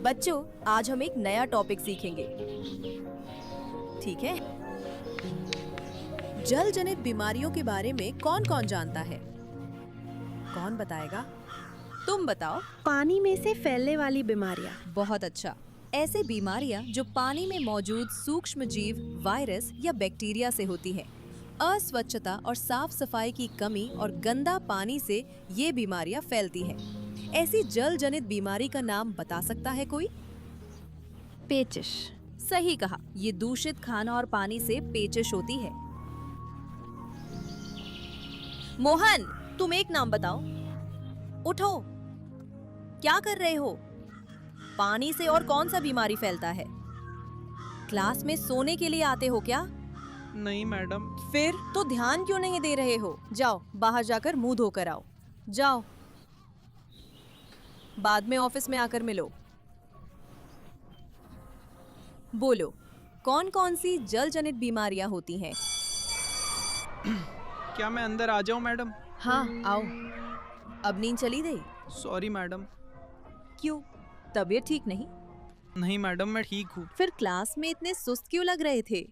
बच्चों, आज हम एक नया टॉपिक सीखेंगे, ठीक है? जल जनित बीमारियों के बारे में कौन कौन जानता है? कौन बताएगा? तुम बताओ। पानी में से फैलने वाली बीमारियां। बहुत अच्छा। ऐसे बीमारियां जो पानी में मौजूद सूक्ष्म जीव, वायरस या बैक्टीरिया से होती हैं। अस्वच्छता और साफ सफाई की कमी और गंदा पानी से ये बीमारियां फैलती हैं। ऐसी जल जनित बीमारी का नाम बता सकता है कोई? पेचिश। सही कहा, ये दूषित खाना और पानी से पेचिश होती है। मोहन, तुम एक नाम बताओ। उठो, क्या कर रहे हो? पानी से और कौन सा बीमारी फैलता है? क्लास में सोने के लिए आते हो क्या? नहीं मैडम। फिर तो ध्यान क्यों नहीं दे रहे हो? जाओ, बाहर जाकर मुंह धोकर आओ। जाओ, बाद में ऑफिस में आकर मिलो। बोलो, कौन कौन सी जल जनित बीमारियां होती हैं? क्या मैं अंदर आ जाऊं मैडम? हाँ, आओ। अब नींद चली गई? Sorry madam. क्यों, तबीयत ठीक नहीं? नहीं मैडम, मैं ठीक हूँ। फिर क्लास में इतने सुस्त क्यों लग रहे थे?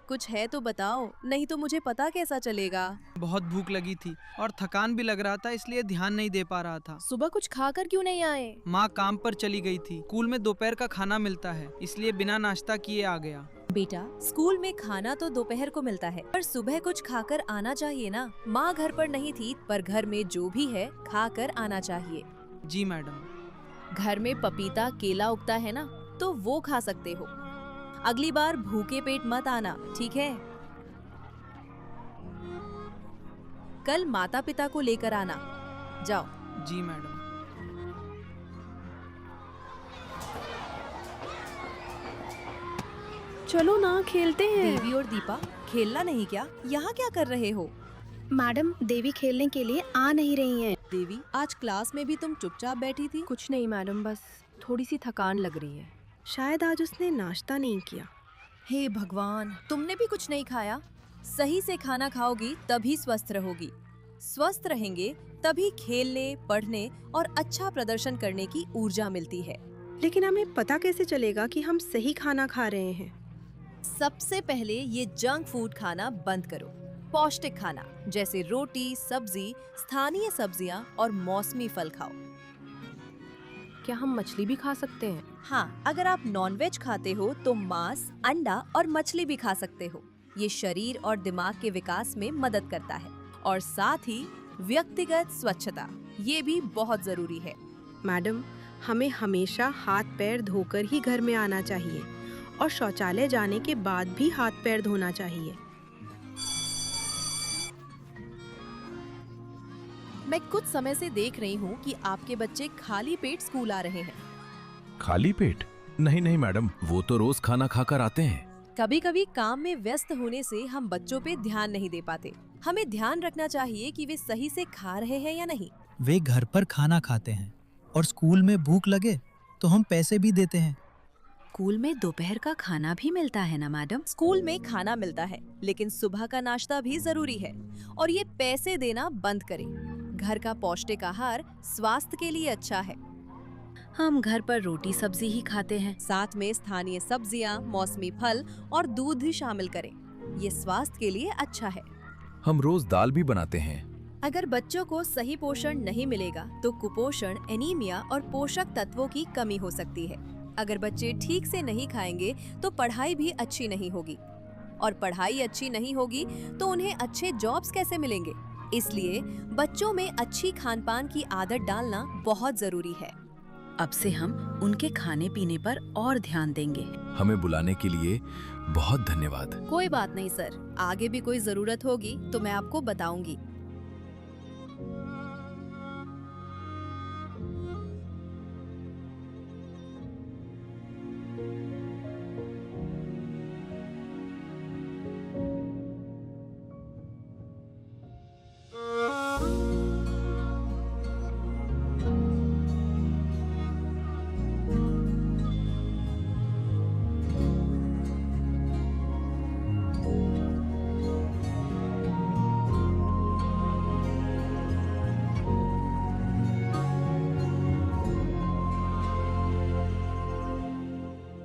कुछ है तो बताओ, नहीं तो मुझे पता कैसा चलेगा। बहुत भूख लगी थी और थकान भी लग रहा था, इसलिए ध्यान नहीं दे पा रहा था। सुबह कुछ खाकर क्यों नहीं आए? माँ काम पर चली गई थी। स्कूल में दोपहर का खाना मिलता है, इसलिए बिना नाश्ता किए आ गया। बेटा, स्कूल में खाना तो दोपहर को मिलता है, पर सुबह कुछ खाकर आना चाहिए ना। माँ घर पर नहीं थी, पर घर में जो भी है खाकर आना चाहिए। जी मैडम। घर में पपीता, केला उगता है ना, तो वो खा सकते हो। अगली बार भूखे पेट मत आना, ठीक है? कल माता पिता को लेकर आना। जाओ। जी मैडम। चलो ना, खेलते हैं। देवी और दीपा, खेलना नहीं क्या? यहाँ क्या कर रहे हो? मैडम, देवी खेलने के लिए आ नहीं रही हैं। देवी, आज क्लास में भी तुम चुपचाप बैठी थी। कुछ नहीं मैडम, बस थोड़ी सी थकान लग रही है। शायद आज उसने नाश्ता नहीं किया। हे भगवान, तुमने भी कुछ नहीं खाया? सही से खाना खाओगी तभी स्वस्थ रहोगी। स्वस्थ रहेंगे तभी खेलने, पढ़ने और अच्छा प्रदर्शन करने की ऊर्जा मिलती है। लेकिन हमें पता कैसे चलेगा कि हम सही खाना खा रहे हैं? सबसे पहले ये जंक फूड खाना बंद करो। पौष्टिक खाना जैसे रोटी, सब्जी, स्थानीय सब्जियां और मौसमी फल खाओ। क्या हम मछली भी खा सकते हैं? हाँ, अगर आप नॉनवेज खाते हो तो मांस, अंडा और मछली भी खा सकते हो। ये शरीर और दिमाग के विकास में मदद करता है। और साथ ही व्यक्तिगत स्वच्छता, ये भी बहुत जरूरी है। मैडम, हमें हमेशा हाथ पैर धोकर ही घर में आना चाहिए और शौचालय जाने के बाद भी हाथ पैर धोना चाहिए। मैं कुछ समय से देख रही हूँ कि आपके बच्चे खाली पेट स्कूल आ रहे हैं। खाली पेट? नहीं नहीं मैडम, वो तो रोज खाना खाकर आते हैं। कभी कभी काम में व्यस्त होने से हम बच्चों पे ध्यान नहीं दे पाते। हमें ध्यान रखना चाहिए कि वे सही से खा रहे हैं या नहीं। वे घर पर खाना खाते हैं और स्कूल में भूख लगे तो हम पैसे भी देते हैं। स्कूल में दोपहर का खाना भी मिलता है ना मैडम? स्कूल में खाना मिलता है, लेकिन सुबह का नाश्ता भी जरूरी है। और ये पैसे देना बंद करें। घर का पौष्टिक आहार स्वास्थ्य के लिए अच्छा है। हम घर पर रोटी सब्जी ही खाते हैं। साथ में स्थानीय सब्जियां, मौसमी फल और दूध भी शामिल करें। ये स्वास्थ्य के लिए अच्छा है। हम रोज दाल भी बनाते हैं। अगर बच्चों को सही पोषण नहीं मिलेगा तो कुपोषण, एनीमिया और पोषक तत्वों की कमी हो सकती है। अगर बच्चे ठीक से नहीं खाएंगे तो पढ़ाई भी अच्छी नहीं होगी, और पढ़ाई अच्छी नहीं होगी तो उन्हें अच्छे जॉब्स कैसे मिलेंगे? इसलिए बच्चों में अच्छी खान-पान की आदत डालना बहुत जरूरी है। अब से हम उनके खाने पीने पर और ध्यान देंगे। हमें बुलाने के लिए बहुत धन्यवाद। कोई बात नहीं सर, आगे भी कोई जरूरत होगी तो मैं आपको बताऊंगी।